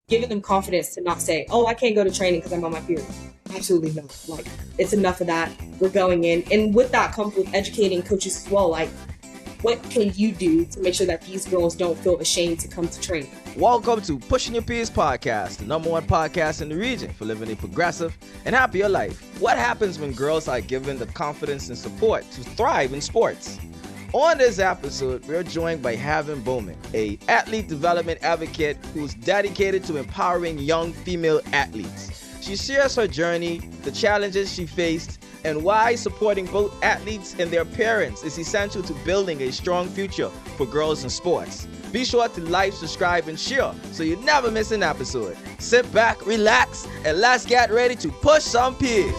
giving them confidence to not say, oh, I can't go to training because I'm on my period. Absolutely not. Like, it's enough of that. We're going in. And with that comes with educating coaches as well. Like, what can you do to make sure that these girls don't feel ashamed to come to training? Welcome to Pushing Your Peers Podcast, the #1 podcast in the region for living a progressive and happier life. What happens when girls are given the confidence and support to thrive in sports? On this episode, we're joined by Heaven Bowman, an athlete development advocate who's dedicated to empowering young female athletes. She shares her journey, the challenges she faced, and why supporting both athletes and their parents is essential to building a strong future for girls in sports. Be sure to like, subscribe, and share so you never miss an episode. Sit back, relax, and let's get ready to push some peers.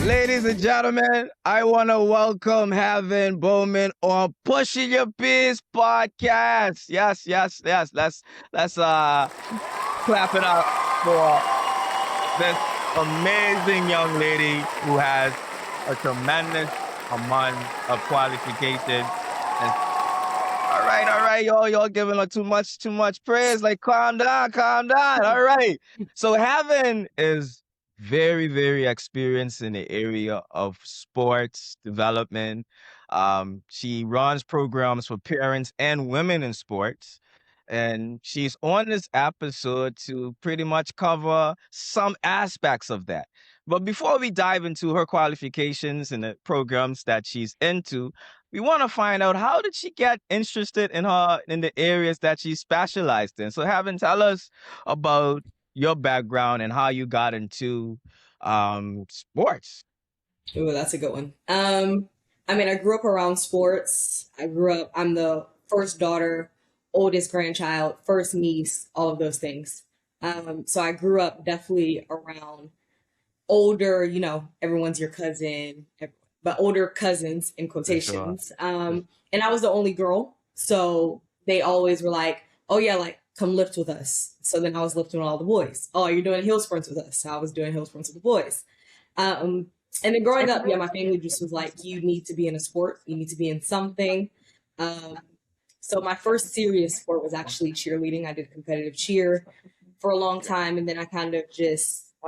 Ladies and gentlemen, I want to welcome Heaven Bowman on Pushing Your Peers Podcast. Yes. Let's clap it up for this amazing young lady who has a tremendous amount of qualifications. And all right, y'all giving her too much praise. Like, calm down. All right. So Heaven is very, very experienced in the area of sports development. She runs programs for parents and women in sports. And she's on this episode to pretty much cover some aspects of that. But before we dive into her qualifications and the programs that she's into, we want to find out, how did she get interested in the areas that she specialized in? So Heaven, tell us about your background and how you got into sports. Oh, that's a good one. I grew up around sports. I'm the first daughter, oldest grandchild, first niece, all of those things. So I grew up definitely around older, everyone's your cousin, but older cousins in quotations. Sure. And I was the only girl. So they always were like, oh yeah, like come lift with us. So then I was lifting with all the boys. Oh, you're doing hill sprints with us. So I was doing hill sprints with the boys. And then growing up, my family just was like, you need to be in a sport. You need to be in something. So my first serious sport was actually cheerleading. I did competitive cheer for a long time. And then I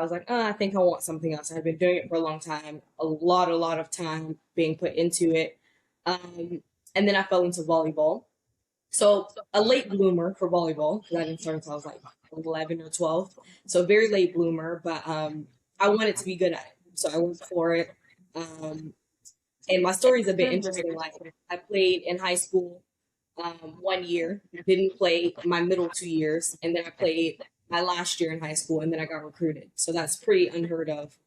was like, I think I want something else. I've been doing it for a long time, a lot of time being put into it. And then I fell into volleyball. So a late bloomer for volleyball, because I didn't start until I was like 11 or 12. So very late bloomer, but I wanted to be good at it. So I went for it. And my story is a bit interesting. Like, I played in high school 1 year, didn't play my middle 2 years, and then I played my last year in high school, and then I got recruited. So that's pretty unheard of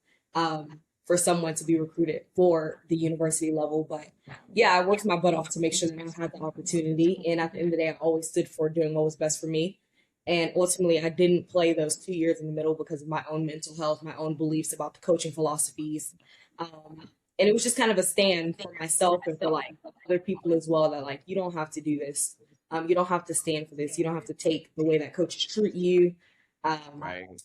for someone to be recruited for the university level. But yeah, I worked my butt off to make sure that I had the opportunity. And at the end of the day, I always stood for doing what was best for me. And ultimately, I didn't play those 2 years in the middle because of my own mental health, my own beliefs about the coaching philosophies. And it was just kind of a stand for myself and for like other people as well, that like, you don't have to do this. You don't have to stand for this. You don't have to take the way that coaches treat you.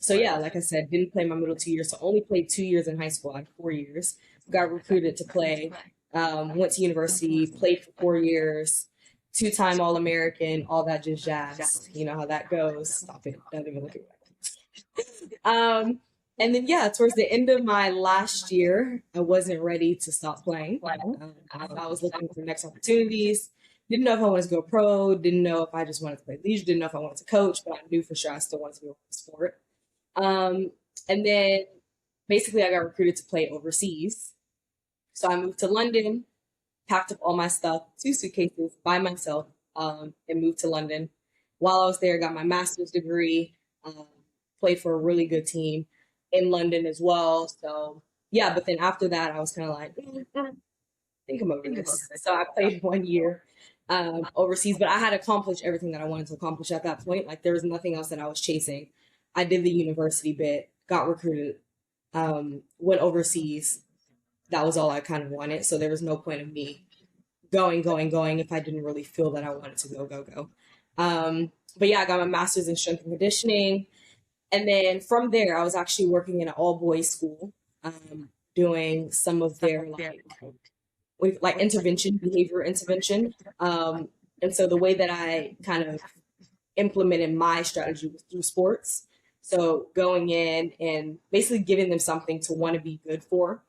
So yeah, like I said, didn't play my middle 2 years. So only played 2 years in high school. I had 4 years. Got recruited to play. Went to university, played for 4 years. 2-time All-American, all that just jazz. You know how that goes. Stop it. Don't even look at me. And then, towards the end of my last year, I wasn't ready to stop playing. I was looking for next opportunities. Didn't know if I wanted to go pro. Didn't know if I just wanted to play leisure. Didn't know if I wanted to coach, but I knew for sure I still wanted to be in the sport. And then basically I got recruited to play overseas. So I moved to London, packed up all my stuff, 2 suitcases by myself, and moved to London. While I was there, got my master's degree, played for a really good team in London as well. So yeah, but then after that, I was kind of like, I think I'm over this. So I played 1 year overseas, but I had accomplished everything that I wanted to accomplish at that point. Like, there was nothing else that I was chasing. I did the university bit, got recruited, went overseas. That was all I kind of wanted. So there was no point of me going if I didn't really feel that I wanted to go. But yeah, I got my master's in strength and conditioning. And then from there, I was actually working in an all-boys school, doing some of their like intervention, behavior intervention. And so the way that I kind of implemented my strategy was through sports. So going in and basically giving them something to want to be good for.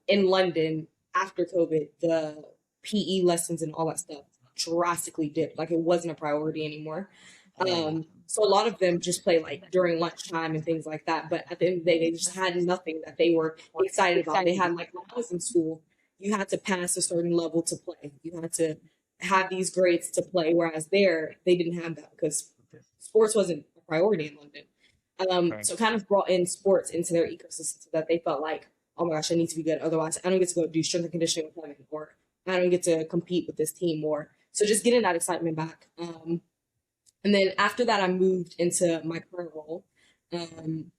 In London, after COVID, the PE lessons and all that stuff drastically dipped. Like it wasn't a priority anymore. So a lot of them just play like during lunchtime and things like that. But at the end of the day, they just had nothing that they were excited about. They had like when I was in school, you had to pass a certain level to play. You had to have these grades to play. Whereas there, they didn't have that because sports wasn't a priority in London. So kind of brought in sports into their ecosystem so that they felt like, oh my gosh, I need to be good. Otherwise, I don't get to go do strength and conditioning with Heaven, or I don't get to compete with this team more. So just getting that excitement back. And then after that, I moved into my current role,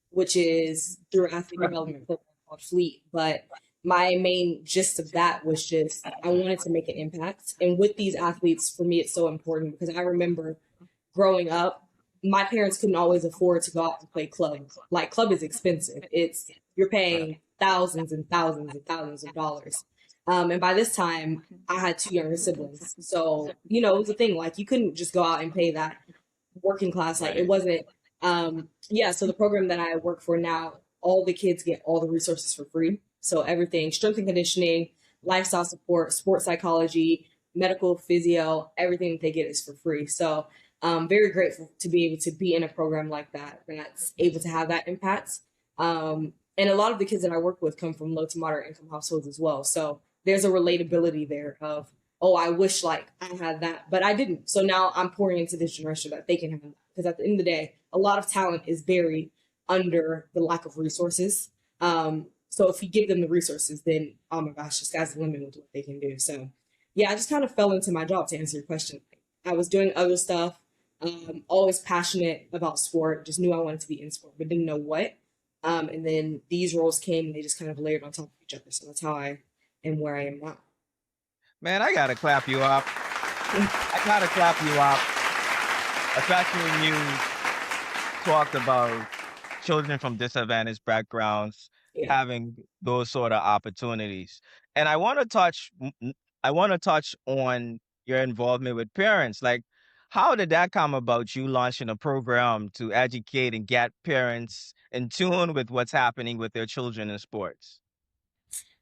which is through an athlete development program called Fleet. But my main gist of that was just I wanted to make an impact. And with these athletes, for me, it's so important because I remember growing up, my parents couldn't always afford to go out and play club. Like club is expensive. You're paying thousands and thousands and thousands of dollars. And by this time, I had two younger siblings. So, it was a thing. Like you couldn't just go out and pay that working class. Like it wasn't, so the program that I work for now, all the kids get all the resources for free. So everything, strength and conditioning, lifestyle support, sports psychology, medical, physio, everything that they get is for free. So I'm very grateful to be able to be in a program like that that's able to have that impact. And a lot of the kids that I work with come from low to moderate income households as well. So there's a relatability there of, oh, I wish like I had that, but I didn't. So now I'm pouring into this generation that they can have that. Because at the end of the day, a lot of talent is buried under the lack of resources. So if you give them the resources, then, oh my gosh, the sky's the limit with what they can do. So yeah, I just kind of fell into my job to answer your question. I was doing other stuff, always passionate about sport, just knew I wanted to be in sport, but didn't know what. And then these roles came and they just kind of layered on top of each other. So that's how I am where I am now. Man, I gotta clap you up. I gotta clap you up. Especially when you talked about children from disadvantaged backgrounds having those sort of opportunities. And I want to touch on your involvement with parents. Like, how did that come about, you launching a program to educate and get parents in tune with what's happening with their children in sports?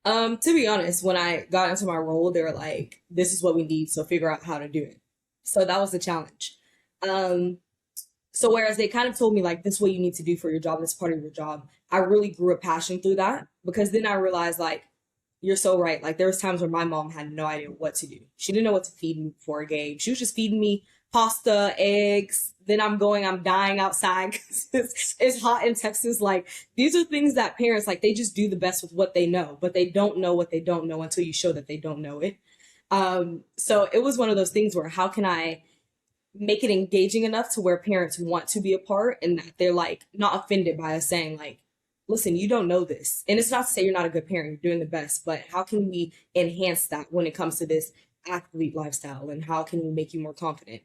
To be honest, when I got into my role, they were like, this is what we need, so figure out how to do it. So that was the challenge. So whereas they kind of told me like, this is what you need to do for your job, this is part of your job, I really grew a passion through that because then I realized like, you're so right. Like there was times where my mom had no idea what to do. She didn't know what to feed me before a game. She was just feeding me pasta, eggs. Then I'm dying outside because it's hot in Texas. Like these are things that parents, like they just do the best with what they know, but they don't know what they don't know until you show that they don't know it. So it was one of those things where how can I make it engaging enough to where parents want to be a part and that they're like not offended by us saying like, listen, you don't know this. And it's not to say you're not a good parent, you're doing the best, but how can we enhance that when it comes to this athlete lifestyle and how can we make you more confident?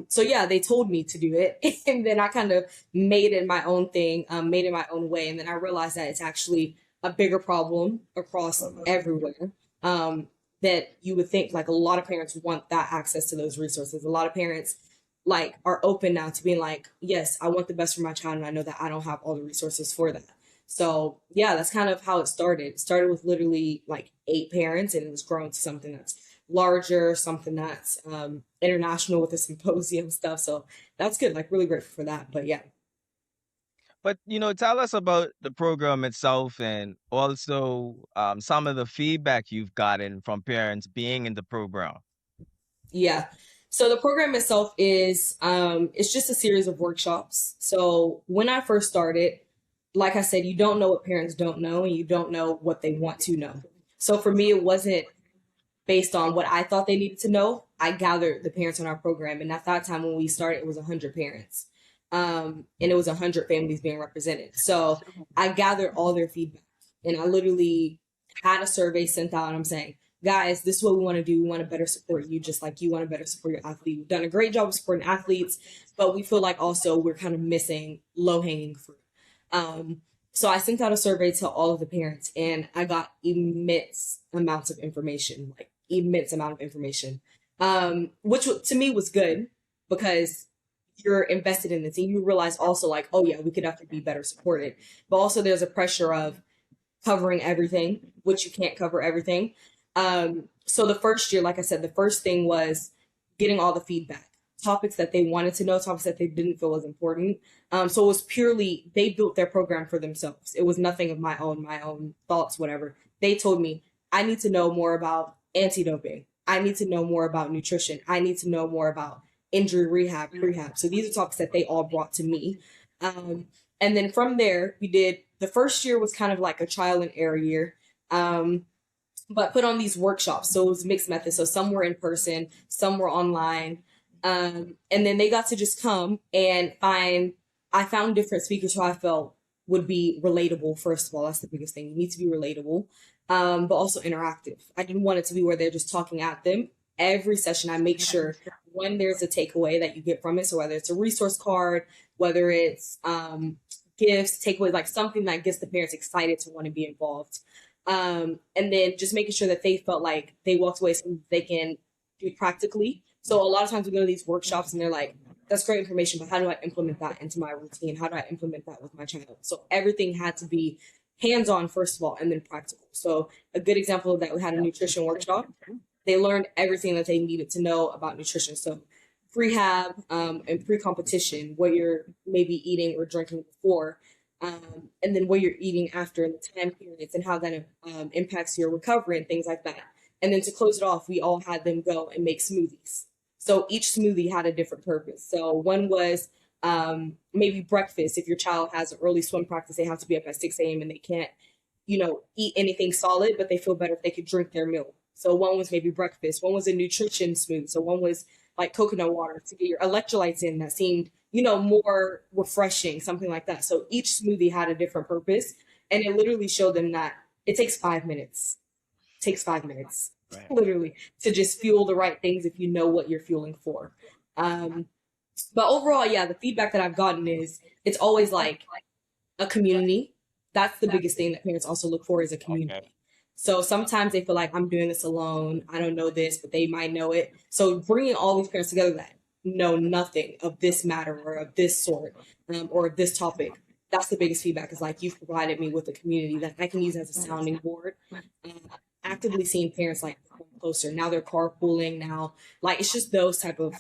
So yeah, they told me to do it. And then I kind of made it my own thing, made it my own way. And then I realized that it's actually a bigger problem across everywhere. That you would think like a lot of parents want that access to those resources. A lot of parents like are open now to being like, yes, I want the best for my child. And I know that I don't have all the resources for that. So yeah, that's kind of how it started. It started with literally like 8 parents and it was growing to something that's larger, something that's international with the symposium stuff. So that's good. Like really grateful for that. But yeah. But, tell us about the program itself and also some of the feedback you've gotten from parents being in the program. Yeah. So the program itself is, it's just a series of workshops. So when I first started, like I said, you don't know what parents don't know and you don't know what they want to know. So for me, it wasn't based on what I thought they needed to know. I gathered the parents on our program. And at that time when we started, it was 100 parents. And it was 100 families being represented. So I gathered all their feedback and I literally had a survey sent out and I'm saying, guys, this is what we want to do. We want to better support you just like you want to better support your athlete. We've done a great job of supporting athletes, but we feel like also we're kind of missing low-hanging fruit. So I sent out a survey to all of the parents, and I got immense amounts of information, like immense amount of information, which to me was good because you're invested in this and you realize also like, oh yeah, we could have to be better supported. But also there's a pressure of covering everything, which you can't cover everything. So the first year, like I said, the first thing was getting all the feedback, topics that they wanted to know, topics that they didn't feel was important. So it was purely, they built their program for themselves. It was nothing of my own thoughts, whatever. They told me, I need to know more about anti-doping. I need to know more about nutrition. I need to know more about injury rehab, prehab. So these are topics that they all brought to me. And then from there, we did, the first year was kind of like a trial and error year. But put on these workshops. So it was mixed methods. So some were in person, some were online. And then they got to just come and I found different speakers who I felt would be relatable. First of all, that's the biggest thing. You need to be relatable, but also interactive. I didn't want it to be where they're just talking at them. Every session, I make sure when there's a takeaway that you get from it. So whether it's a resource card, whether it's gifts, takeaways, like something that gets the parents excited to want to be involved. And then just making sure that they felt like they walked away so they can do practically. So a lot of times we go to these workshops and they're like, that's great information, but how do I implement that into my routine? How do I implement that with my child? So everything had to be hands-on, first of all, and then practical. So a good example of that, we had a nutrition workshop. They learned everything that they needed to know about nutrition. So prehab and pre-competition, what you're maybe eating or drinking before, and then what you're eating after and the time periods and how that impacts your recovery and things like that. And then to close it off, we all had them go and make smoothies. So each smoothie had a different purpose. So one was maybe breakfast. If your child has an early swim practice, they have to be up at 6 a.m. and they can't, eat anything solid, but they feel better if they could drink their milk. So one was maybe breakfast. One was a nutrition smoothie. So one was like coconut water to get your electrolytes in that seemed, more refreshing, something like that. So each smoothie had a different purpose. And it literally showed them that it takes 5 minutes. It takes 5 minutes, right, literally, to just fuel the right things if you know what you're fueling for. But overall, yeah, the feedback that I've gotten is it's always like a community. That's the biggest thing that parents also look for is a community. Okay. So sometimes they feel like I'm doing this alone. I don't know this, but they might know it. So bringing all these parents together that know nothing of this matter or of this sort or this topic, that's the biggest feedback is like, you've provided me with a community that I can use as a sounding board. Actively seeing parents like closer. Now they're carpooling now. Like it's just those type of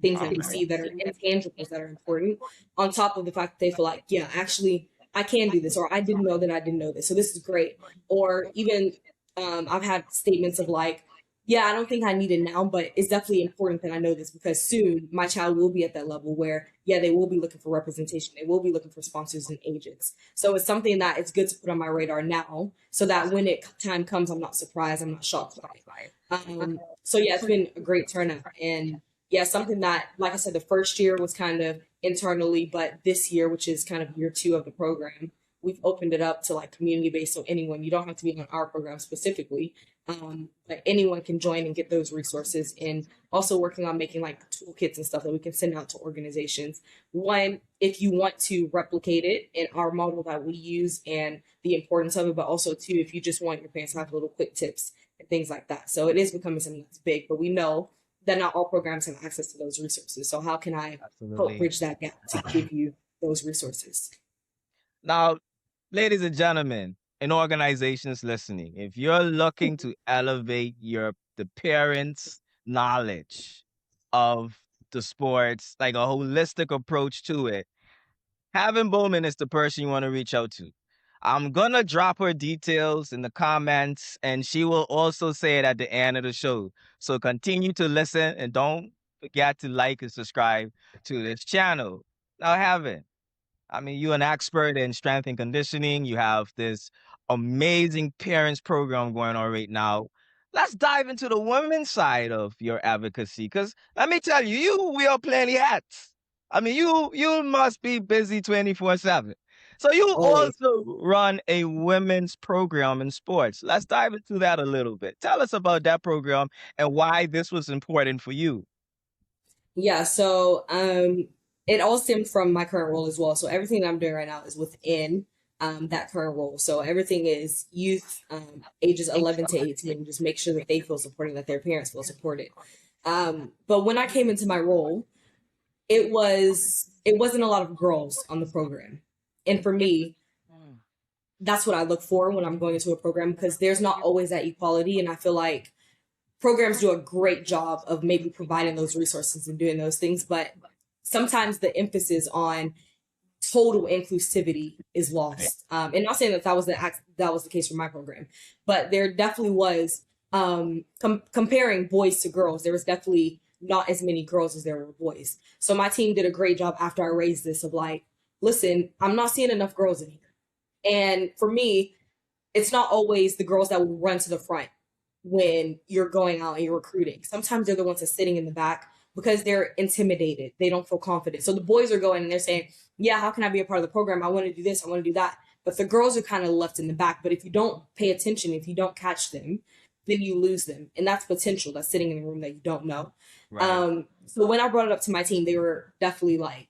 things that we see that are intangibles that are important on top of the fact that they feel like, yeah, actually I can do this, or I didn't know that I didn't know this. So this is great. Or even I've had statements of like, yeah, I don't think I need it now, but it's definitely important that I know this because soon my child will be at that level where, yeah, they will be looking for representation. They will be looking for sponsors and agents. So it's something that it's good to put on my radar now so that when time comes, I'm not surprised. I'm not shocked by it. So yeah, it's been a great turnout. And yeah, something that, like I said, the first year was kind of internally, but this year, which is kind of year 2 of the program, we've opened it up to like community-based. So anyone, you don't have to be on our program specifically, but anyone can join and get those resources, and also working on making like toolkits and stuff that we can send out to organizations. One, if you want to replicate it in our model that we use and the importance of it, but also two, if you just want your parents to have little quick tips and things like that. So it is becoming something that's big, but we know that not all programs have access to those resources. So how can I help bridge that gap to give you those resources? Now, ladies and gentlemen, in organizations listening, if you're looking to elevate the parents' knowledge of the sports, like a holistic approach to it, Heaven Bowman is the person you want to reach out to. I'm gonna drop her details in the comments, and she will also say it at the end of the show. So continue to listen and don't forget to like and subscribe to this channel. Now, Heaven, I mean, you're an expert in strength and conditioning. You have this amazing parents program going on right now. Let's dive into the women's side of your advocacy, because let me tell you, you wear plenty hats. I mean, you must be busy 24/7. So you also run a women's program in sports. Let's dive into that a little bit. Tell us about that program and why this was important for you. Yeah, so it all stemmed from my current role as well. So everything that I'm doing right now is within that current role. So everything is youth, ages 11 to 18, just make sure that they feel supported, that their parents feel supported. But when I came into my role, it wasn't a lot of girls on the program. And for me, that's what I look for when I'm going into a program, because there's not always that equality. And I feel like programs do a great job of maybe providing those resources and doing those things, but sometimes the emphasis on total inclusivity is lost. And not saying that that was the case for my program, but there definitely was, comparing boys to girls, there was definitely not as many girls as there were boys. So my team did a great job after I raised this of like, listen, I'm not seeing enough girls in here. And for me, it's not always the girls that will run to the front when you're going out and you're recruiting. Sometimes they're the ones that are sitting in the back because they're intimidated. They don't feel confident. So the boys are going and they're saying, yeah, how can I be a part of the program? I want to do this. I want to do that. But the girls are kind of left in the back. But if you don't pay attention, if you don't catch them, then you lose them. And that's potential that's sitting in the room that you don't know. Right. So when I brought it up to my team, they were definitely like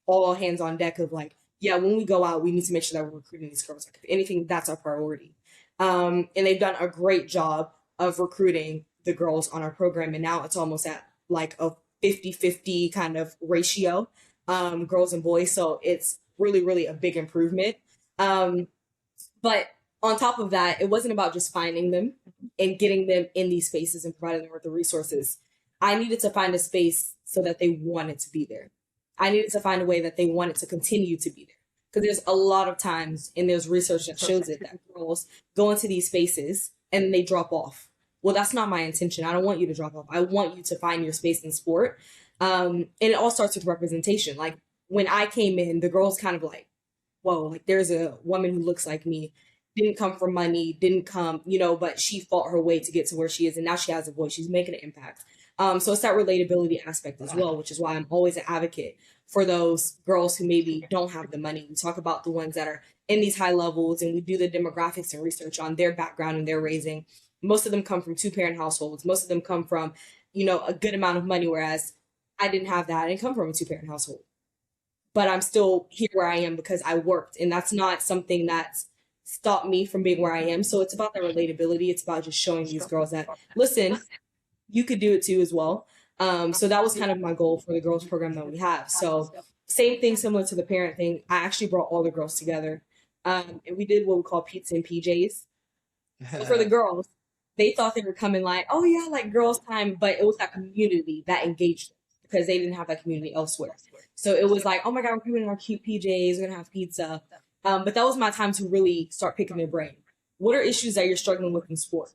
all hands on deck of like, yeah, when we go out, we need to make sure that we're recruiting these girls. Like, if anything, that's our priority. And they've done a great job of recruiting the girls on our program. And now it's almost at like a 50-50 kind of ratio, girls and boys. So it's really, really a big improvement. But on top of that, it wasn't about just finding them and getting them in these spaces and providing them with the resources. I needed to find a space so that they wanted to be there. I needed to find a way that they wanted to continue to be there. Because there's a lot of times, and there's research that shows it, that girls go into these spaces and they drop off. Well, that's not my intention. I don't want you to drop off. I want you to find your space in sport. And it all starts with representation. Like when I came in, the girls kind of like, whoa, like there's a woman who looks like me, didn't come from money, didn't come, but she fought her way to get to where she is. And now she has a voice. She's making an impact. So it's that relatability aspect as well, which is why I'm always an advocate for those girls who maybe don't have the money. We talk about the ones that are in these high levels, and we do the demographics and research on their background and their raising. Most of them come from 2-parent households. Most of them come from, a good amount of money, whereas I didn't have that. I didn't come from a 2-parent household. But I'm still here where I am because I worked, and that's not something that's stopped me from being where I am. So it's about the relatability. It's about just showing these girls that, listen, you could do it too as well. So that was kind of my goal for the girls program that we have. So same thing, similar to the parent thing. I actually brought all the girls together. And we did what we call pizza and PJs. So for the girls, they thought they were coming like, oh yeah, like girls time, but it was that community that engaged them because they didn't have that community elsewhere. So it was like, oh my God, we're coming in our cute PJs, we're gonna have pizza. But that was my time to really start picking their brain. What are issues that you're struggling with in sport?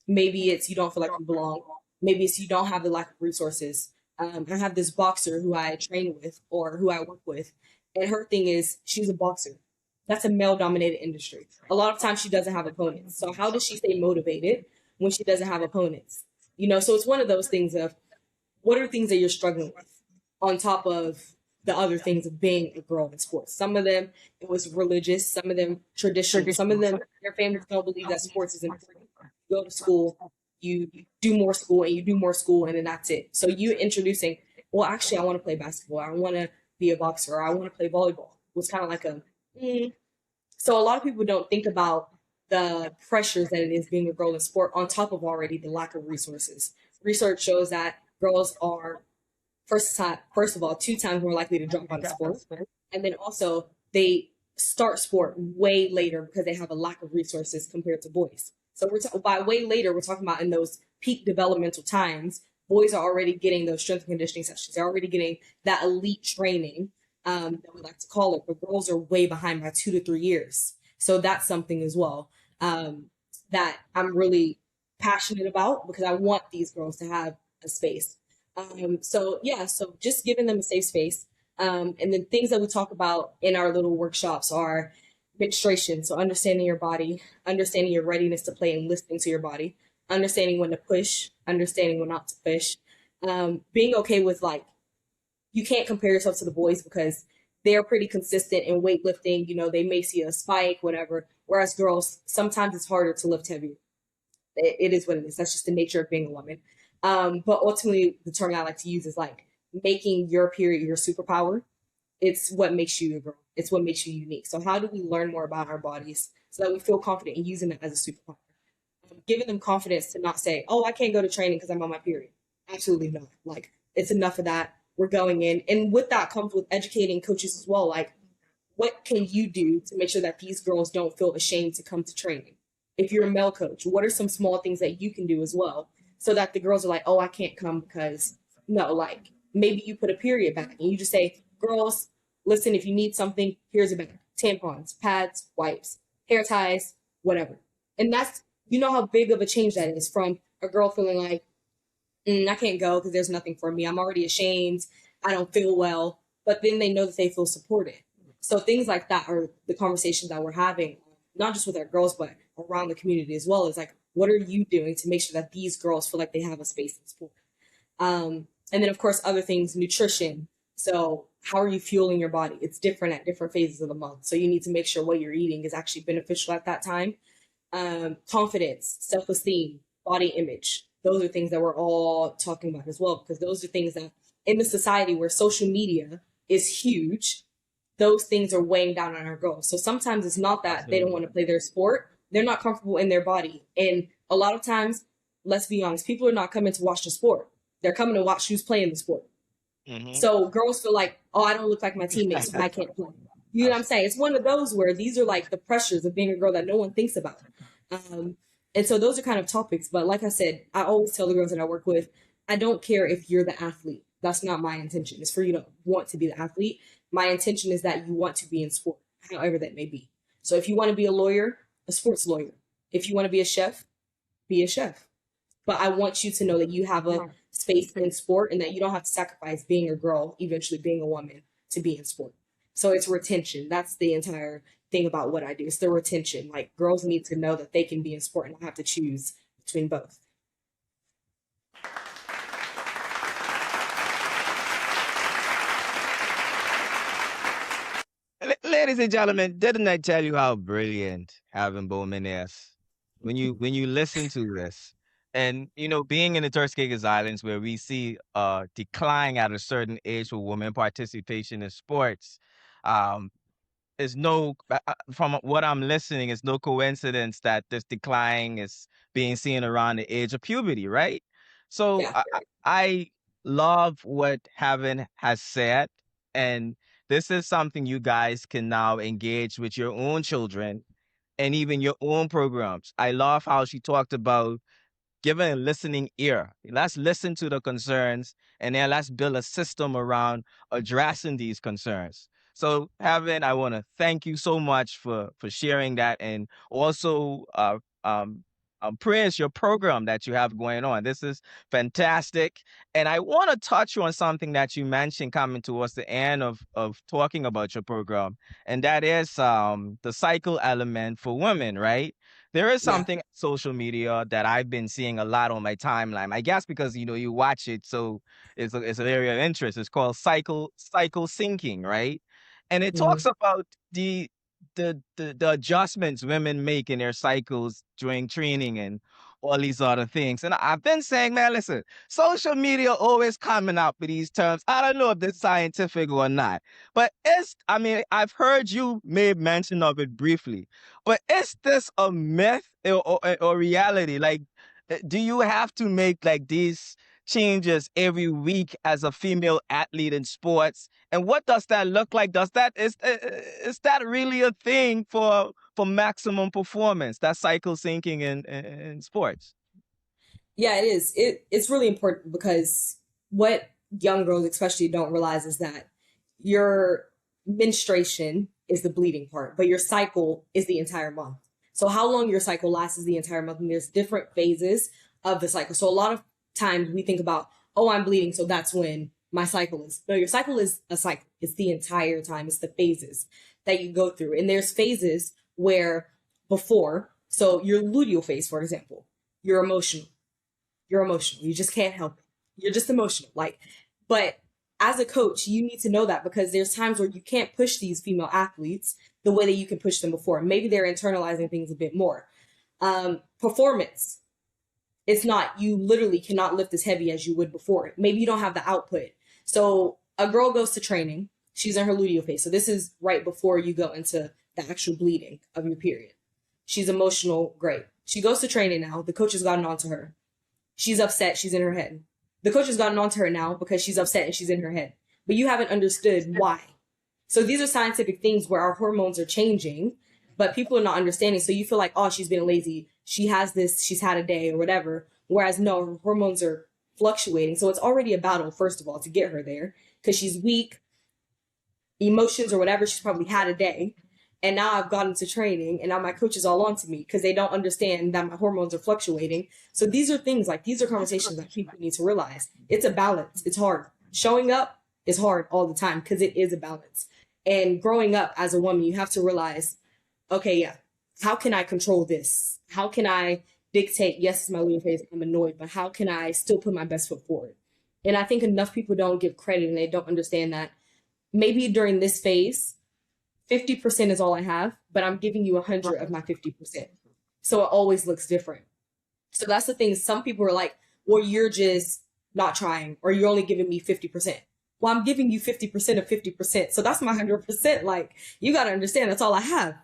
Maybe it's you don't feel like you belong. Maybe it's you don't have the lack of resources. I have this boxer who I train with or who I work with, and her thing is she's a boxer. That's a male-dominated industry. A lot of times she doesn't have opponents. So how does she stay motivated when she doesn't have opponents? So it's one of those things of what are things that you're struggling with on top of the other things of being a girl in sports. Some of them, it was religious. Some of them, traditional. Some of them, their families don't believe that sports is important. You go to school, you do more school, and you do more school, and then that's it. So you introducing, well, actually, I want to play basketball. I want to be a boxer. Or I want to play volleyball. It was kind of like So a lot of people don't think about the pressures that it is being a girl in sport on top of already the lack of resources. Research shows that girls are, first of all, 2 times more likely to drop out of sport. And then also they start sport way later because they have a lack of resources compared to boys. So by way later, we're talking about in those peak developmental times, boys are already getting those strength and conditioning sessions. They're already getting that elite training that we like to call it, but girls are way behind by 2 to 3 years. So that's something as well that I'm really passionate about because I want these girls to have a space. So just giving them a safe space. And then things that we talk about in our little workshops are menstruation. So understanding your body, understanding your readiness to play and listening to your body, understanding when to push, understanding when not to push, being okay with like, you can't compare yourself to the boys because they're pretty consistent in weightlifting. They may see a spike, whatever. Whereas girls, sometimes it's harder to lift heavier. It is what it is. That's just the nature of being a woman. But ultimately, the term I like to use is like making your period your superpower. It's what makes you a girl. It's what makes you unique. So how do we learn more about our bodies so that we feel confident in using it as a superpower? Giving them confidence to not say, oh, I can't go to training because I'm on my period. Absolutely not. Like, it's enough of that. We're going in. And with that comes with educating coaches as well. Like, what can you do to make sure that these girls don't feel ashamed to come to training? If you're a male coach, what are some small things that you can do as well so that the girls are like, oh, I can't come because no, like maybe you put a period bag and you just say, girls, listen, if you need something, here's a bag, tampons, pads, wipes, hair ties, whatever. And that's, you know how big of a change that is from a girl feeling like, I can't go because there's nothing for me. I'm already ashamed. I don't feel well. But then they know that they feel supported. So things like that are the conversations that we're having, not just with our girls, but around the community as well. Is like, what are you doing to make sure that these girls feel like they have a space in sport? And then, of course, other things, nutrition. So how are you fueling your body? It's different at different phases of the month. So you need to make sure what you're eating is actually beneficial at that time. Confidence, self-esteem, body image. Those are things that we're all talking about as well, because those are things that in the society where social media is huge, those things are weighing down on our girls. So sometimes it's not that they don't want to play their sport. They're not comfortable in their body. And a lot of times, let's be honest, people are not coming to watch the sport. They're coming to watch who's playing the sport. Mm-hmm. So girls feel like, oh, I don't look like my teammates, so I can't play. You know what I'm saying? It's one of those where these are like the pressures of being a girl that no one thinks about. And so those are kind of topics. But like I said, I always tell the girls that I work with, I don't care if you're the athlete. That's not my intention. It's for you to want to be the athlete. My intention is that you want to be in sport, however that may be. So if you want to be a lawyer, a sports lawyer. If you want to be a chef, be a chef. But I want you to know that you have a space in sport and that you don't have to sacrifice being a girl, eventually being a woman, to be in sport. So it's retention. That's the entire thing about what I do. It's the retention. Like, girls need to know that they can be in sport and not have to choose between both. Ladies and gentlemen, didn't I tell you how brilliant Heaven Bowman is? When you listen to this, and being in the Turks and Caicos Islands, where we see decline at a certain age for women participation in sports, um, is no from what I'm listening, it's no coincidence that this decline is being seen around the age of puberty, right? So Yeah. I love what Heaven has said, and this is something you guys can now engage with your own children and even your own programs. I love how she talked about giving a listening ear. Let's listen to the concerns, and then let's build a system around addressing these concerns. So, Heaven, I want to thank you so much for sharing that, and also praise your program that you have going on. This is fantastic. And I want to touch on something that you mentioned coming towards the end of talking about your program, and that is the cycle element for women, right? There is something social media that I've been seeing a lot on my timeline. I guess because you watch it, so it's an area of interest. It's called cycle syncing, right? And it talks about the adjustments women make in their cycles during training and all these other things. And I've been saying, man, listen, social media always coming up with these terms. I don't know if it's scientific or not, but I've heard you made mention of it briefly, but is this a myth or reality? Like, do you have to make like these changes every week as a female athlete in sports? And what does that look like? Is that really a thing for maximum performance? That cycle syncing in sports? Yeah, it is. It's really important because what young girls especially don't realize is that your menstruation is the bleeding part, but your cycle is the entire month. So how long your cycle lasts is the entire month, and there's different phases of the cycle. So a lot of times we think about, oh, I'm bleeding, so that's when my cycle is. No, your cycle is a cycle. It's the entire time. It's the phases that you go through. And there's phases where before, so your luteal phase, for example, you're emotional. You're emotional. You just can't help it. You're just emotional. But as a coach, you need to know that because there's times where you can't push these female athletes the way that you can push them before. Maybe they're internalizing things a bit more. Performance. It's not, you literally cannot lift as heavy as you would before. Maybe you don't have the output. So a girl goes to training She's in her luteal phase. So this is right before you go into the actual bleeding of your period. She's emotional, great. She goes to training now. The coach has gotten on to her. She's upset. She's in her head. The coach has gotten on to her now because she's upset and she's in her head. But you haven't understood why. So these are scientific things where our hormones are changing, but people are not understanding. So you feel like, oh, she's being lazy. She has this, she's had a day or whatever. Whereas no, her hormones are fluctuating. So it's already a battle, first of all, to get her there because she's weak, emotions or whatever. She's probably had a day. And now I've gotten to training and now my coach is all on to me because they don't understand that my hormones are fluctuating. So these are things like, these are conversations that people need to realize. It's a balance. It's hard. Showing up is hard all the time because it is a balance. And growing up as a woman, you have to realize, okay, yeah, how can I control this? How can I dictate, yes, it's my luteal phase, I'm annoyed, but how can I still put my best foot forward? And I think enough people don't give credit and they don't understand that maybe during this phase, 50% is all I have, but I'm giving you 100 of my 50%. So it always looks different. So that's the thing. Some people are like, well, you're just not trying, or you're only giving me 50%. Well, I'm giving you 50% of 50%. So that's my 100%. Like, you got to understand that's all I have.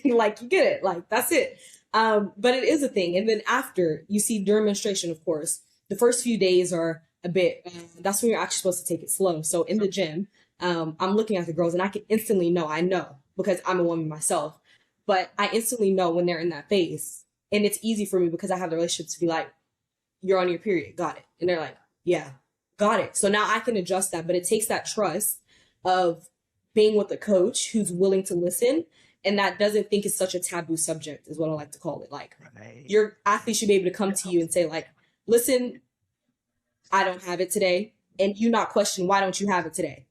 Like, you get it. Like, that's it. But it is a thing. And then after, you see during menstruation, of course, the first few days are a bit, that's when you're actually supposed to take it slow. So in the gym, I'm looking at the girls and I can instantly know, I know because I'm a woman myself, but I instantly know when they're in that phase. And it's easy for me because I have the relationship to be like, you're on your period. Got it. And they're like, yeah, got it. So now I can adjust that, but it takes that trust of being with a coach who's willing to listen and that doesn't think it's such a taboo subject is what I like to call it. Like your athlete should be able to come to you and say like, listen, I don't have it today. And you not question, why don't you have it today?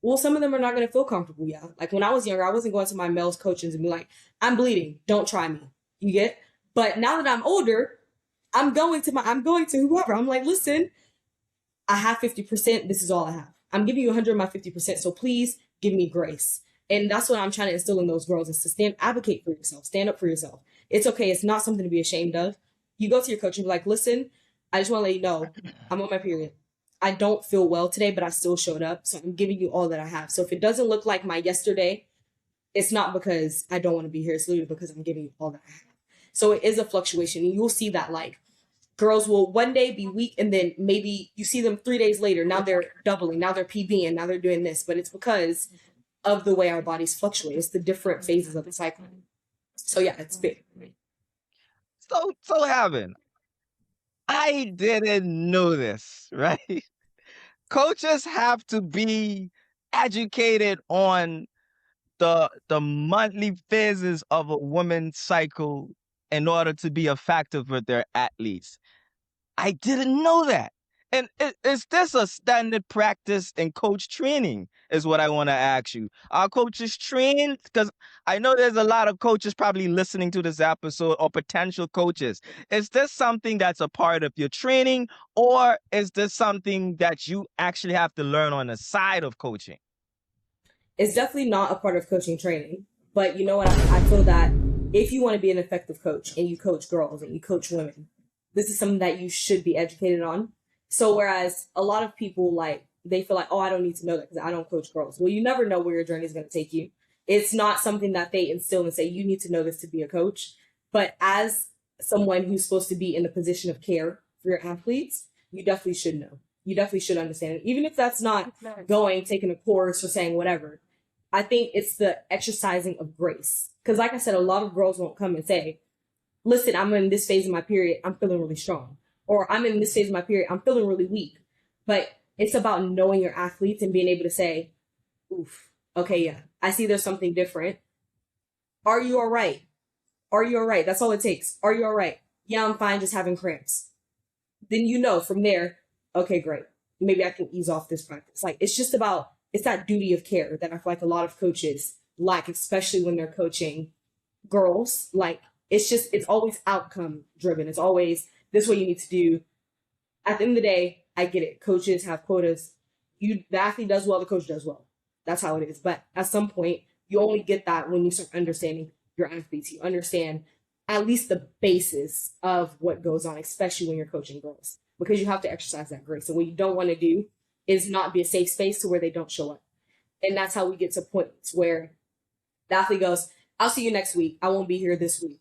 Well, some of them are not going to feel comfortable. Yeah. Like when I was younger, I wasn't going to my male's coaches and be like, I'm bleeding. Don't try me. You get? But now that I'm older, I'm going to whoever. I'm like, listen, I have 50%. This is all I have. I'm giving you 100 of my 50%. So please give me grace. And that's what I'm trying to instill in those girls is to advocate for yourself, stand up for yourself. It's okay. It's not something to be ashamed of. You go to your coach and be like, listen, I just want to let you know I'm on my period. I don't feel well today, but I still showed up. So I'm giving you all that I have. So if it doesn't look like my yesterday, it's not because I don't want to be here. It's literally because I'm giving you all that I have. So it is a fluctuation. And you'll see that like girls will one day be weak and then maybe you see them 3 days later. Now they're doubling. Now they're PBing. Now they're doing this. But it's because of the way our bodies fluctuate. It's the different phases of the cycle. So yeah, it's big. So Heaven, I didn't know this, right? Coaches have to be educated on the monthly phases of a woman's cycle in order to be effective with their athletes. I didn't know that. And is this a standard practice in coach training is what I want to ask you. Are coaches trained? Because I know there's a lot of coaches probably listening to this episode or potential coaches. Is this something that's a part of your training or is this something that you actually have to learn on the side of coaching? It's definitely not a part of coaching training. But you know what? I feel that if you want to be an effective coach and you coach girls and you coach women, this is something that you should be educated on. So whereas a lot of people like, they feel like, oh, I don't need to know that because I don't coach girls. Well, you never know where your journey is going to take you. It's not something that they instill and say, you need to know this to be a coach. But as someone who's supposed to be in the position of care for your athletes, you definitely should know. You definitely should understand it. Even if that's not taking a course or saying whatever. I think it's the exercising of grace. Because like I said, a lot of girls won't come and say, listen, I'm in this phase of my period. I'm feeling really strong. Or I'm in this phase of my period. I'm feeling really weak. But it's about knowing your athletes and being able to say, oof, okay, yeah, I see there's something different. Are you all right? Are you all right? That's all it takes. Are you all right? Yeah, I'm fine, just having cramps. Then you know from there, okay, great. Maybe I can ease off this practice. Like, it's just about, it's that duty of care that I feel like a lot of coaches lack, especially when they're coaching girls. Like, it's always outcome driven. It's always, this is what you need to do. At the end of the day, I get it. Coaches have quotas. The athlete does well, the coach does well. That's how it is. But at some point, you only get that when you start understanding your athletes. You understand at least the basis of what goes on, especially when you're coaching girls, because you have to exercise that grace. So what you don't want to do is not be a safe space to where they don't show up. And that's how we get to points where the athlete goes, I'll see you next week. I won't be here this week.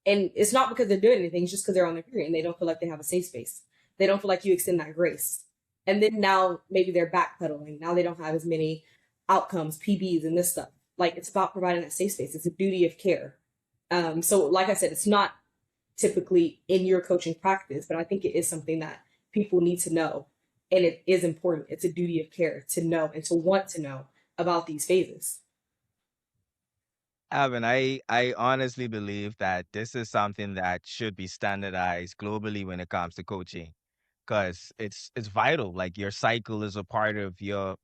And it's not because they're doing anything, it's just because they're on their period and they don't feel like they have a safe space. They don't feel like you extend that grace. And then now maybe they're backpedaling. Now they don't have as many outcomes, PBs, and this stuff. Like, it's about providing that safe space. It's a duty of care. So like I said, it's not typically in your coaching practice, but I think it is something that people need to know. And it is important. It's a duty of care to know and to want to know about these phases. Evan, I honestly believe that this is something that should be standardized globally when it comes to coaching, because it's vital. Like, your cycle is a part of your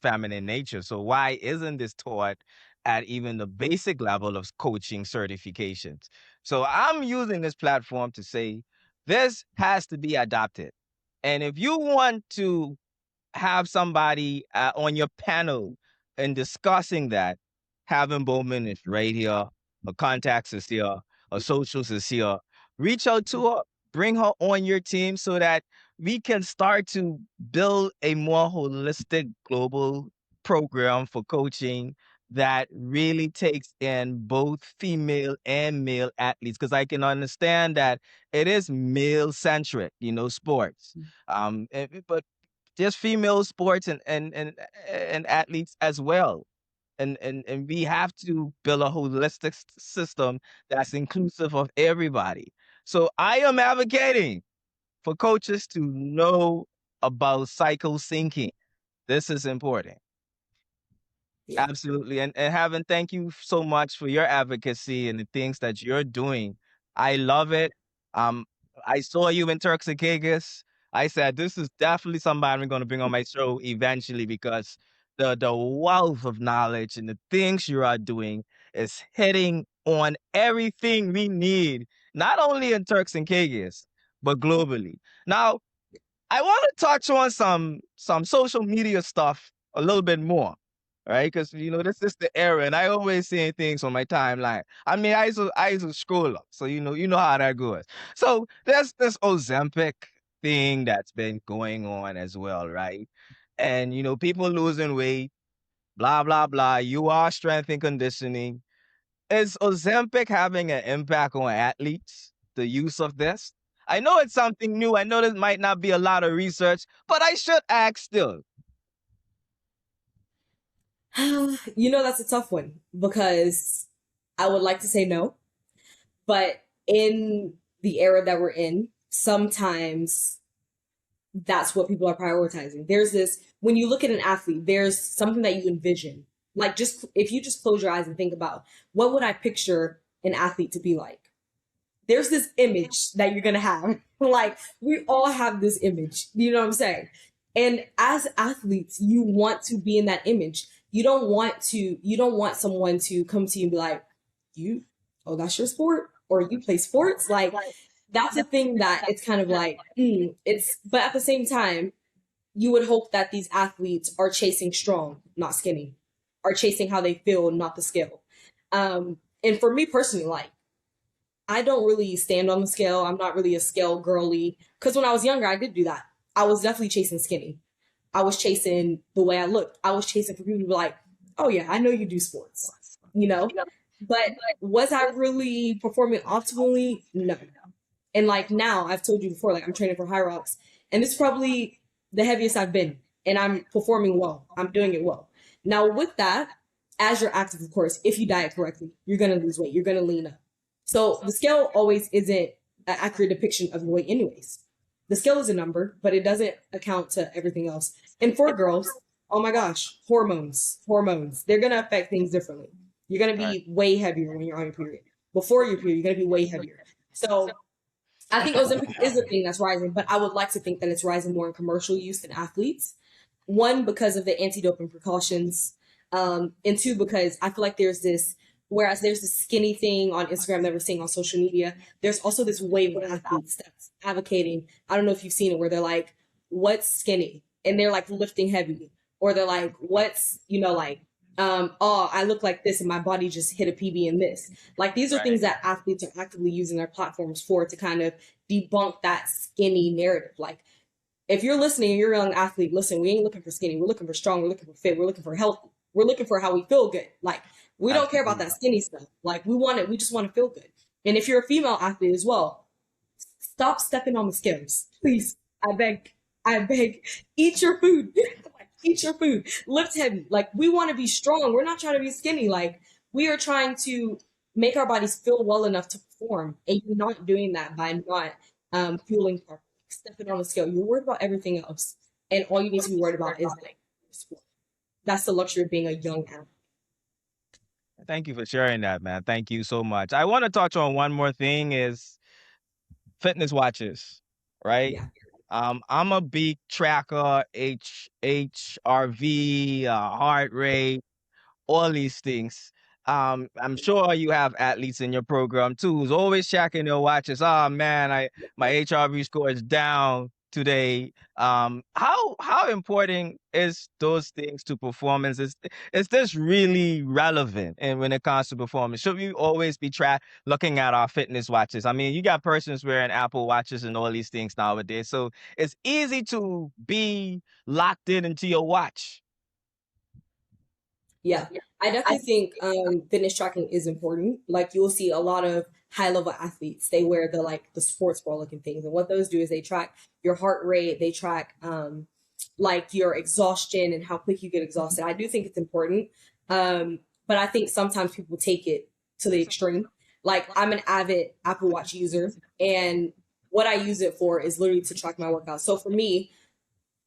feminine nature. So why isn't this taught at even the basic level of coaching certifications? So I'm using this platform to say this has to be adopted. And if you want to have somebody on your panel and discussing that, Heaven Bowman is right here. Her contacts is here. Her socials is here. Reach out to her. Bring her on your team so that we can start to build a more holistic global program for coaching that really takes in both female and male athletes. Because I can understand that it is male centric, sports. But there's female sports and athletes as well. And we have to build a holistic system that's inclusive of everybody. So I am advocating for coaches to know about cycle syncing. This is important. Yeah. Absolutely. And Heaven, thank you so much for your advocacy and the things that you're doing. I love it. Um, I saw you in Turks and Caicos. I said, this is definitely somebody I'm going to bring on my show eventually, because the wealth of knowledge and the things you are doing is hitting on everything we need, not only in Turks and Caicos, but globally. Now, I want to touch on some social media stuff a little bit more, right? Because this is the era, and I always seeing things on my timeline. I mean, I used to scroll up, so you know how that goes. So there's this Ozempic thing that's been going on as well, right? And people losing weight, blah blah blah. You are strength and conditioning. Is Ozempic having an impact on athletes, the use of this? I know it's something new. I know there might not be a lot of research, but I should ask still. That's a tough one because I would like to say no, but in the era that we're in, sometimes that's what people are prioritizing. There's this, when you look at an athlete, there's something that you envision. Like, just if you just close your eyes and think about what would I picture an athlete to be like? There's this image that you're going to have. Like, we all have this image. You know what I'm saying? And as athletes, you want to be in that image. You don't want someone to come to you and be like, that's your sport, or you play sports. Like, that's a thing that it's kind of like, but at the same time, you would hope that these athletes are chasing strong, not skinny, are chasing how they feel, not the scale. And for me personally, like, I don't really stand on the scale. I'm not really a scale girly. Because when I was younger, I did do that. I was definitely chasing skinny. I was chasing the way I looked. I was chasing for people to be like, oh yeah, I know you do sports, But was I really performing optimally? No. And like, now, I've told you before, like, I'm training for High Rocks, and it's probably the heaviest I've been, and I'm performing well. I'm doing it well. Now, with that, as you're active, of course, if you diet correctly, you're going to lose weight. You're going to lean up. So the scale always isn't an accurate depiction of your weight anyways. The scale is a number, but it doesn't account to everything else. And for girls, oh my gosh, hormones. They're going to affect things differently. You're going to be way heavier when you're on your period. Before your period, you're going to be way heavier. So I think Ozempic is a thing that's rising, but I would like to think that it's rising more in commercial use than athletes. One, because of the anti-doping precautions. And two, because I feel like whereas there's this skinny thing on Instagram that we're seeing on social media, there's also this wave of athletes that's advocating. I don't know if you've seen it, where they're like, what's skinny? And they're like lifting heavy. Or they're like, what's, I look like this and my body just hit a PB in this. Like, these are things that athletes are actively using their platforms for, to kind of debunk that skinny narrative. Like, If you're listening and you're a young athlete, listen, we ain't looking for skinny. We're looking for strong. We're looking for fit. We're looking for healthy. We're looking for how we feel good. Like, we don't care about Absolutely. that skinny stuff. Like, we want it. We just want to feel good. And if you're a female athlete as well, stop stepping on the scales. Please. I beg. I beg. Eat your food. Like, eat your food. Lift heavy. Like, we want to be strong. We're not trying to be skinny. Like, we are trying to make our bodies feel well enough to perform. And you're not doing that by not fueling properly, stepping on the scale. You're worried about everything else. And all you need to be worried about is like sport. That's the luxury of being a young athlete. Thank you for sharing that, man. Thank you so much. I want to touch on one more thing is fitness watches, right? Yeah. I'm a big tracker, HRV, heart rate, all these things. I'm sure you have athletes in your program too who's always checking their watches. Oh man, my HRV score is down today. How important is those things to performance? Is this really relevant? And when it comes to performance, should we always be looking at our fitness watches? I mean, you got persons wearing Apple watches and all these things nowadays, so it's easy to be locked into your watch. Yeah, I definitely think fitness tracking is important. Like, you'll see a lot of high level athletes, they wear the sports bra looking things, and what those do is they track your heart rate, they track like your exhaustion and how quick you get exhausted. I do think it's important, but I think sometimes people take it to the extreme. Like, I'm an avid Apple Watch user, and what I use it for is literally to track my workouts. So for me,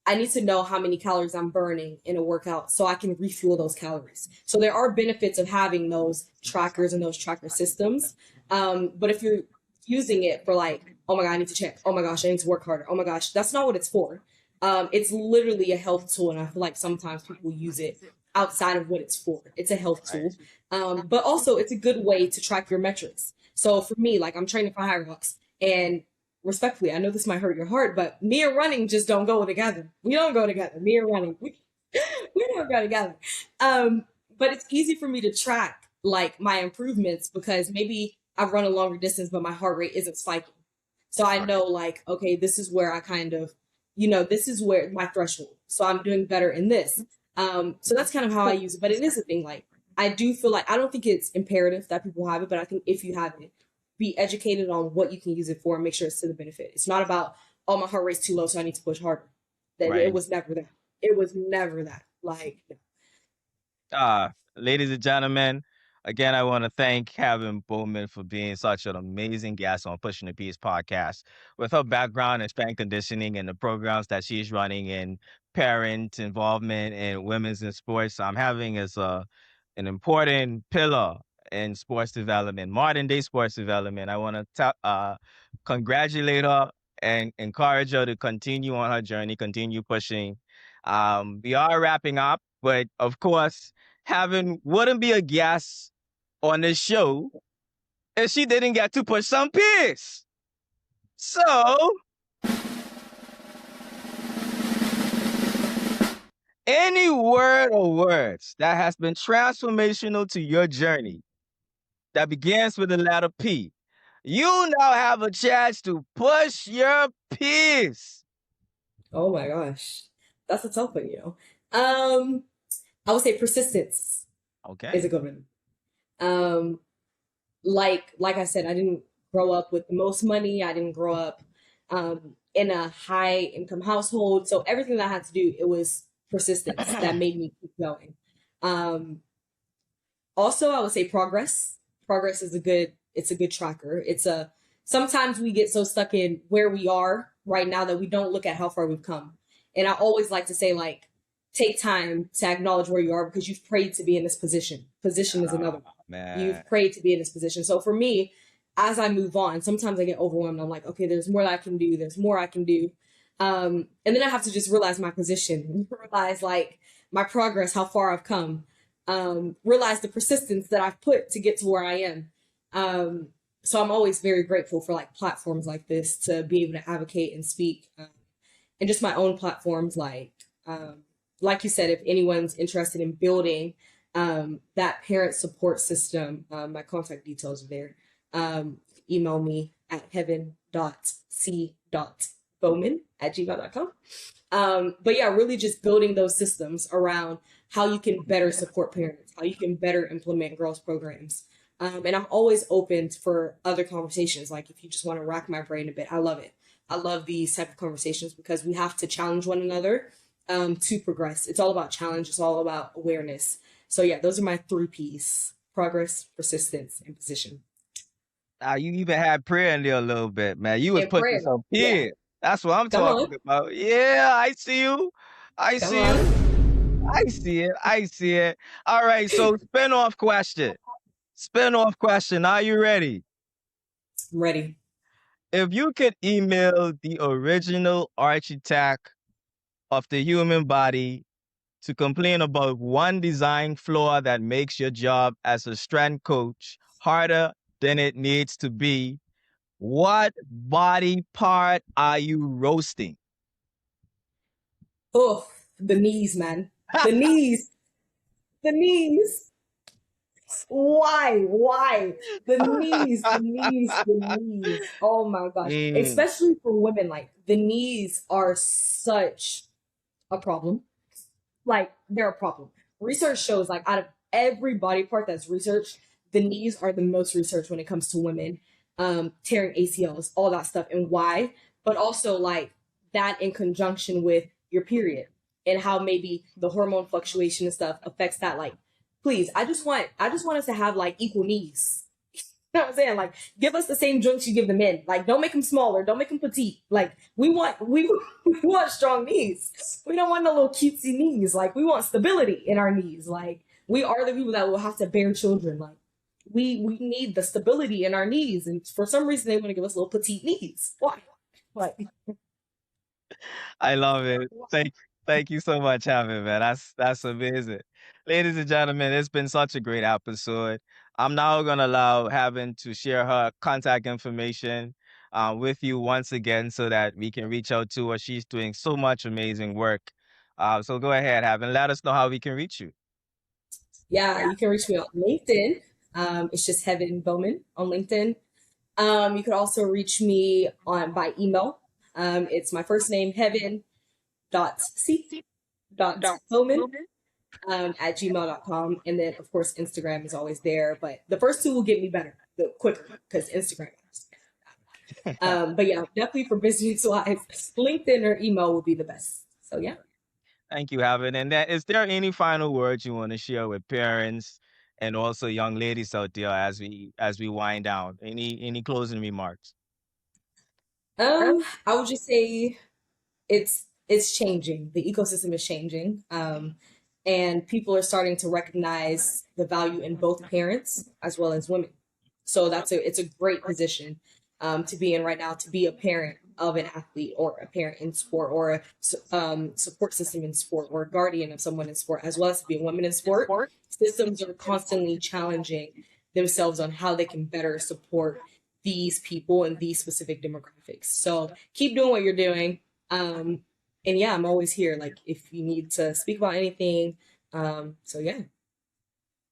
I need to know how many calories I'm burning in a workout so I can refuel those calories. So there are benefits of having those trackers and those tracker systems. But if you're using it for like, oh my God, I need to check. Oh my gosh, I need to work harder. Oh my gosh, that's not what it's for. It's literally a health tool. And I feel like sometimes people use it outside of what it's for. It's a health tool. But also it's a good way to track your metrics. So for me, like, I'm training for High Rocks, and respectfully, I know this might hurt your heart, but me and running just don't go together. We don't go together. Me and running, we don't go together. But it's easy for me to track like my improvements because maybe I've run a longer distance, but my heart rate isn't spiking. So I know, like, okay, this is where I kind of, this is where my threshold. So I'm doing better in this. So that's kind of how I use it. But it is a thing. Like, I do feel like I don't think it's imperative that people have it, but I think if you have it, be educated on what you can use it for and make sure it's to the benefit. It's not about, oh, my heart rate's too low, so I need to push harder. That Right. It was never that. It was never that. Like, Ladies and gentlemen, again, I want to thank Heaven Bowman for being such an amazing guest on Pushing the Peace podcast. With her background in strength conditioning and the programs that she's running in parent involvement and women's in sports, I'm having as an important pillar in sports development, modern day sports development. I want to congratulate her and encourage her to continue on her journey, continue pushing. We are wrapping up, but of course, Heaven wouldn't be a guest on this show if she didn't get to push some peace. So, any word or words that has been transformational to your journey that begins with the letter P, you now have a chance to push your peace. oh my gosh, that's a tough one. I would say persistence Okay. is a good one. Um, like I said, I didn't grow up with the most money. I didn't grow up in a high income household. So everything that I had to do, it was persistence that made me keep going. Um, Also, I would say progress. Progress is it's a good tracker. Sometimes we get so stuck in where we are right now that we don't look at how far we've come. And I always like to say, like, take time to acknowledge where you are because you've prayed to be in this position. Position is another one. Man. You've prayed to be in this position. So for me, as I move on, sometimes I get overwhelmed. I'm like, okay, there's more that I can do. There's more I can do. And then I have to just realize my position, realize like my progress, how far I've come, realize the persistence that I've put to get to where I am. So I'm always very grateful for like platforms like this to be able to advocate and speak, and just my own platforms. Like you said, if anyone's interested in building that parent support system, my contact details are there. Email me at heaven.c.bowman Bowman@gmail.com. But yeah, really just building those systems around how you can better support parents, how you can better implement girls programs. And I'm always open for other conversations. Like if you just want to rack my brain a bit, I love it. I love these type of conversations because we have to challenge one another to progress. It's all about challenge. It's all about awareness. So yeah, those are my 3 Ps: progress, persistence, and position. You even had prayer in there a little bit, man. You was And pushing prayer. some Yeah. kids. That's what I'm Come on. talking about. Yeah, I see you. I Come see you. on. I see it. I see it. All right. So spin-off question. Spin-off question. Are you ready? I'm ready. If you could email the original architect of the human body to complain about one design flaw that makes your job as a strength coach harder than it needs to be, what body part are you roasting? Oh, the knees, man. The knees. The knees. Why? Why? The knees, the knees, the knees. Oh my gosh. Mm, Especially for women, like the knees are such a problem. Like they're a problem. Research shows like out of every body part that's researched, the knees are the most researched when it comes to women, tearing ACLs, all that stuff, and why. But also like that in conjunction with your period and how maybe the hormone fluctuation and stuff affects that. Like, please, I just want us to have like equal knees. You know what I'm saying? Like, give us the same joints you give the men. Like, don't make them smaller. Don't make them petite. Like, we want strong knees. We don't want no little cutesy knees. Like, we want stability in our knees. Like, we are the people that will have to bear children. Like, we need the stability in our knees, and for some reason they want to give us little petite knees. Why? Like, I love it. Thank you so much, Heaven, man. That's amazing. Ladies and gentlemen, it's been such a great episode. I'm now gonna allow Heaven to share her contact information with you once again so that we can reach out to her. She's doing so much amazing work. So go ahead, Heaven. Let us know how we can reach you. yeah, you can reach me on LinkedIn. It's just Heaven Bowman on LinkedIn. You could also reach me on by email. It's my first name, Heaven dot C dot Bowman at gmail.com. And then, of course, Instagram is always there. But the first 2 will get me better, the quicker, because Instagram. But yeah, definitely for business wise, LinkedIn or email would be the best. So yeah. Thank you, Heaven. And is there any final words you want to share with parents and also young ladies out there as we wind down? Any closing remarks? I would just say it's changing. The ecosystem is changing. And people are starting to recognize the value in both parents as well as women. So it's a great position to be in right now, to be a parent of an athlete or a parent in sport or a support system in sport or a guardian of someone in sport, as well as to be a woman in sport. Systems are constantly challenging themselves on how they can better support these people and these specific demographics. So keep doing what you're doing. And yeah, I'm always here. Like if you need to speak about anything. So yeah.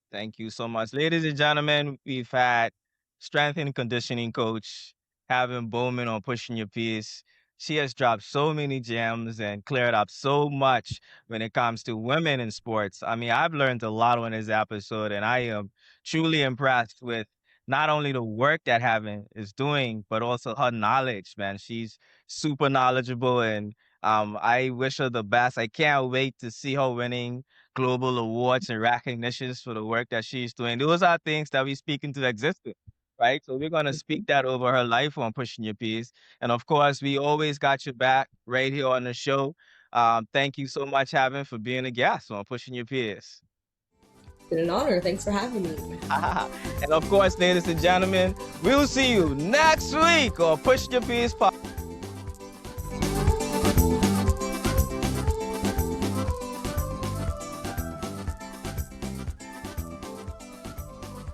Thank you so much. Ladies and gentlemen, we've had strength and conditioning coach Heaven Bowman on Pushing Your Piece. She has dropped so many gems and cleared up so much when it comes to women in sports. I mean, I've learned a lot on this episode, and I am truly impressed with not only the work that Heaven is doing, but also her knowledge, man. She's super knowledgeable, and I wish her the best. I can't wait to see her winning global awards and recognitions for the work that she's doing. Those are things that we speak into existence, right? So we're going to speak that over her life on Pushing Your Piece. And of course, we always got your back right here on the show. Thank you so much, Heaven, for being a guest on Pushing Your Piece. It's been an honor. Thanks for having me. And of course, ladies and gentlemen, we'll see you next week on Pushing Your Piece podcast.